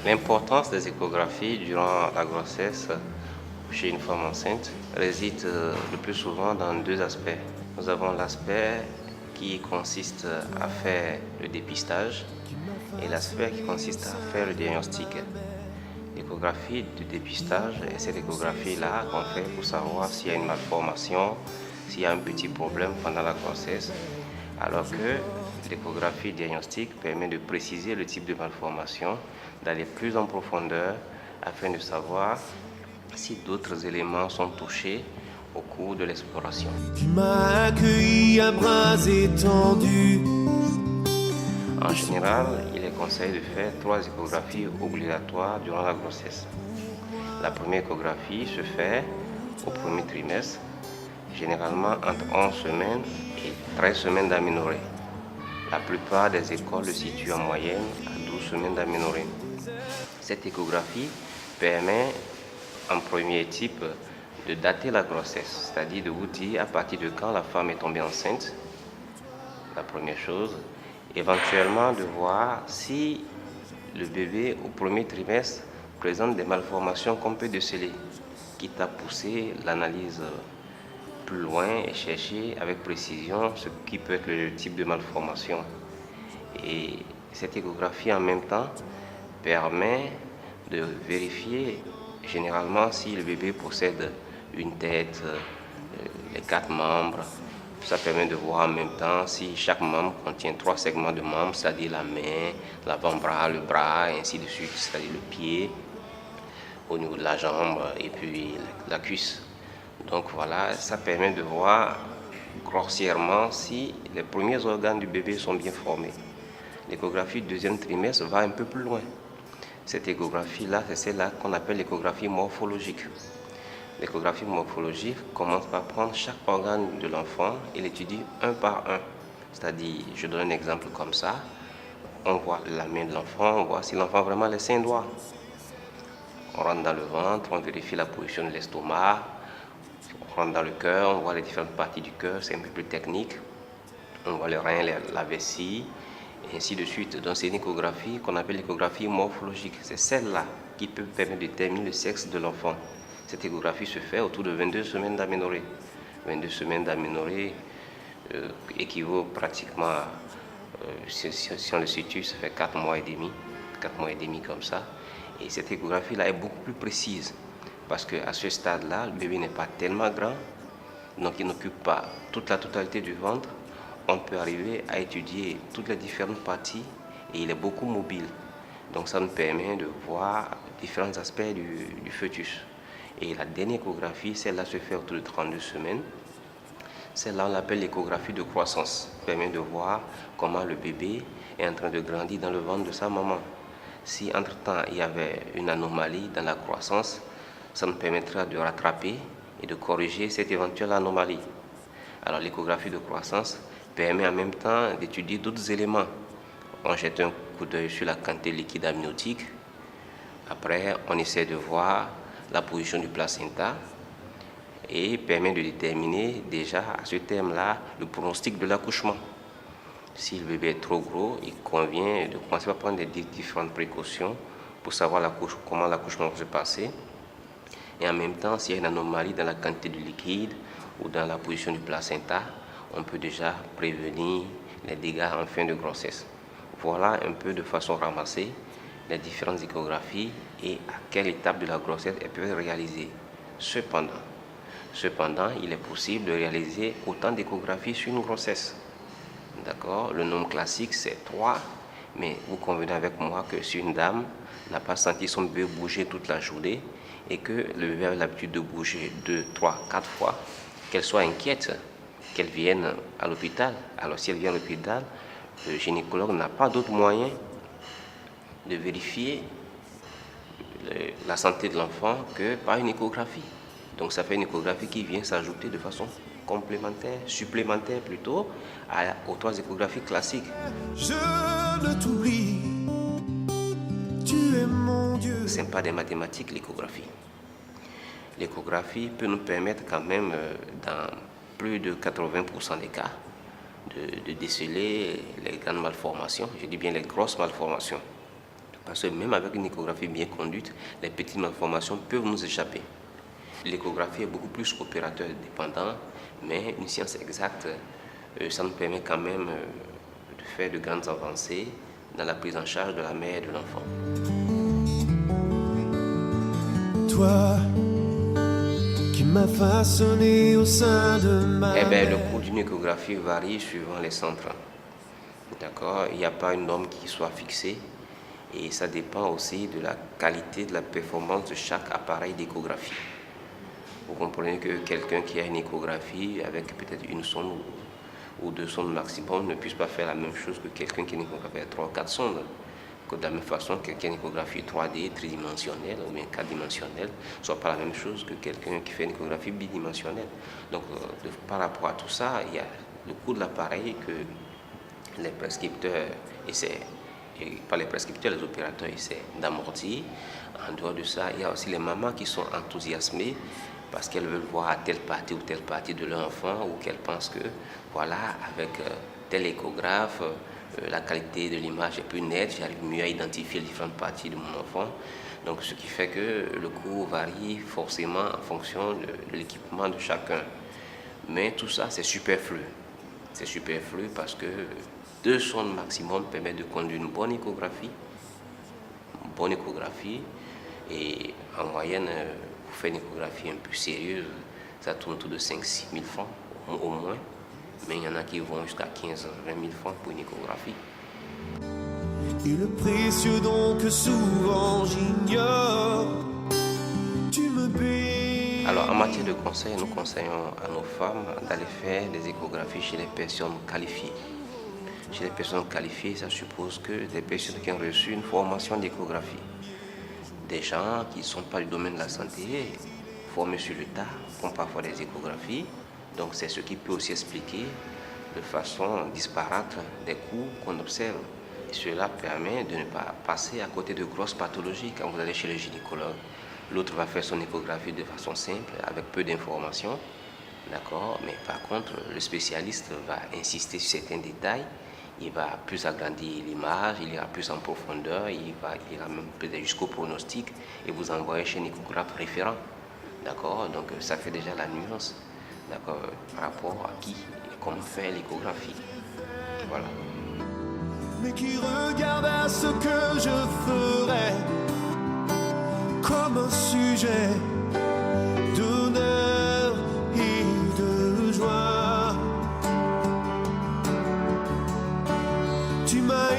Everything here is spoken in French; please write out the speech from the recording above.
L'importance des échographies durant la grossesse chez une femme enceinte réside le plus souvent dans deux aspects. Nous avons l'aspect qui consiste à faire le dépistage et l'aspect qui consiste à faire le diagnostic. L'échographie du dépistage est cette échographie-là qu'on fait pour savoir s'il y a une malformation, s'il y a un petit problème pendant la grossesse, alors que l'échographie diagnostique permet de préciser le type de malformation, d'aller plus en profondeur afin de savoir si d'autres éléments sont touchés au cours de l'exploration. Tu m'as accueilli à bras étendus. En général, il est conseillé de faire 3 échographies obligatoires durant la grossesse. La première échographie se fait au premier trimestre, généralement entre 11 semaines et 13 semaines d'aménorrhée. La plupart des écoles le situent en moyenne à 12 semaines d'aménorrhée. Cette échographie permet en premier type de dater la grossesse, c'est-à-dire de vous dire à partir de quand la femme est tombée enceinte, la première chose, éventuellement de voir si le bébé au premier trimestre présente des malformations qu'on peut déceler, quitte à pousser l'analyse plus loin et chercher avec précision ce qui peut être le type de malformation. Et cette échographie en même temps permet de vérifier généralement si le bébé possède une tête, les 4 membres. Ça permet de voir en même temps si chaque membre contient 3 segments de membres, c'est-à-dire la main, l'avant-bras, le bras, et ainsi de suite, c'est-à-dire le pied, au niveau de la jambe et puis la cuisse. Donc voilà, ça permet de voir grossièrement si les premiers organes du bébé sont bien formés. L'échographie du deuxième trimestre va un peu plus loin. Cette échographie-là, c'est celle-là qu'on appelle l'échographie morphologique. L'échographie morphologique commence par prendre chaque organe de l'enfant et l'étudie un par un. C'est-à-dire, je donne un exemple comme ça, on voit la main de l'enfant, on voit si l'enfant a vraiment les 5 doigts. On rentre dans le ventre, on vérifie la position de l'estomac, on rentre dans le cœur, on voit les différentes parties du cœur, c'est un peu plus technique. On voit le rein, la vessie, et ainsi de suite. Donc c'est une échographie qu'on appelle l'échographie morphologique. C'est celle-là qui peut permettre de déterminer le sexe de l'enfant. Cette échographie se fait autour de 22 semaines d'aménorrhée. 22 semaines d'aménorrhée équivaut pratiquement à, si on le situe, ça fait 4 mois et demi. 4 mois et demi comme ça. Et cette échographie-là est beaucoup plus précise. Parce qu'à ce stade-là, le bébé n'est pas tellement grand. Donc il n'occupe pas toute la totalité du ventre. On peut arriver à étudier toutes les différentes parties et il est beaucoup mobile. Donc ça nous permet de voir différents aspects du fœtus. Et la dernière échographie, celle-là se fait autour de 32 semaines. Celle-là, on l'appelle l'échographie de croissance. Ça permet de voir comment le bébé est en train de grandir dans le ventre de sa maman. Si entre-temps, il y avait une anomalie dans la croissance, ça nous permettra de rattraper et de corriger cette éventuelle anomalie. Alors l'échographie de croissance permet en même temps d'étudier d'autres éléments. On jette un coup d'œil sur la quantité liquide amniotique. Après, on essaie de voir la position du placenta et permet de déterminer déjà à ce terme-là le pronostic de l'accouchement. Si le bébé est trop gros, il convient de commencer à prendre des différentes précautions pour savoir comment l'accouchement va se passer. Et en même temps, s'il y a une anomalie dans la quantité de liquide ou dans la position du placenta, on peut déjà prévenir les dégâts en fin de grossesse. Voilà un peu de façon ramassée les différentes échographies et à quelle étape de la grossesse elles peuvent être réalisées. Cependant, il est possible de réaliser autant d'échographies sur une grossesse. D'accord? Le nombre classique, c'est 3, mais vous convenez avec moi que si une dame n'a pas senti son bébé bouger toute la journée et que le bébé a l'habitude de bouger 2, 3, 4 fois, qu'elle soit inquiète, qu'elle vienne à l'hôpital. Alors si elle vient à l'hôpital, le gynécologue n'a pas d'autre moyen de vérifier la santé de l'enfant que par une échographie. Donc ça fait une échographie qui vient s'ajouter de façon complémentaire, supplémentaire plutôt, aux 3 échographies classiques. Je ne t'oublie, tu es mon Dieu. Ce n'est pas des mathématiques l'échographie. L'échographie peut nous permettre quand même, dans plus de 80% des cas, de déceler les grandes malformations, je dis bien les grosses malformations. Parce que même avec une échographie bien conduite, les petites malformations peuvent nous échapper. L'échographie est beaucoup plus opérateur dépendant, mais une science exacte, ça nous permet quand même de faire de grandes avancées dans la prise en charge de la mère et de l'enfant. Toi qui m'as façonné au sein de ma Le coût d'une échographie varie suivant les centres. D'accord? Il n'y a pas une norme qui soit fixée et ça dépend aussi de la qualité de la performance de chaque appareil d'échographie. Vous comprenez que quelqu'un qui a une échographie avec peut-être une sonde ou deux sondes maximum ne puisse pas faire la même chose que quelqu'un qui a une échographie avec 3 ou 4 sondes. Que de la même façon, quelqu'un qui a une échographie 3D, tridimensionnelle ou bien 4-dimensionnelle, ne soit pas la même chose que quelqu'un qui fait une échographie bidimensionnelle. Donc, par rapport à tout ça, il y a le coût de l'appareil que les prescripteurs essaient, et pas les prescripteurs, les opérateurs essaient d'amortir. En dehors de ça, il y a aussi les mamans qui sont enthousiasmées parce qu'elles veulent voir telle partie ou telle partie de leur enfant ou qu'elles pensent que, voilà, avec tel échographe, la qualité de l'image est plus nette, j'arrive mieux à identifier les différentes parties de mon enfant. Donc, ce qui fait que le coût varie forcément en fonction de l'équipement de chacun. Mais tout ça, c'est superflu. C'est superflu parce que 2 sondes maximum permettent de conduire une bonne échographie. Et en moyenne, pour faire une échographie un peu sérieuse, ça tourne autour de 5-6 000 francs au moins. Mais il y en a qui vont jusqu'à 15-20 000 francs pour une échographie. Et le précieux don que souvent j'ignore, tu me payes. Alors, en matière de conseil, nous conseillons à nos femmes d'aller faire des échographies chez les personnes qualifiées. Chez les personnes qualifiées, ça suppose que des personnes qui ont reçu une formation d'échographie. Des gens qui ne sont pas du domaine de la santé, formés sur le tas, font parfois des échographies. Donc, c'est ce qui peut aussi expliquer de façon disparate des coûts qu'on observe. Et cela permet de ne pas passer à côté de grosses pathologies quand vous allez chez le gynécologue. L'autre va faire son échographie de façon simple, avec peu d'informations. D'accord? Mais par contre, le spécialiste va insister sur certains détails. Il va plus agrandir l'image, il ira plus en profondeur, il ira même peut-être jusqu'au pronostic et vous envoyer chez un échographe référent. D'accord? Donc ça fait déjà la nuance, d'accord, par rapport à qui et comment faire l'échographie. Voilà. Mais qui regarde à ce que je ferai comme un sujet d'honneur et de joie. Tu m'as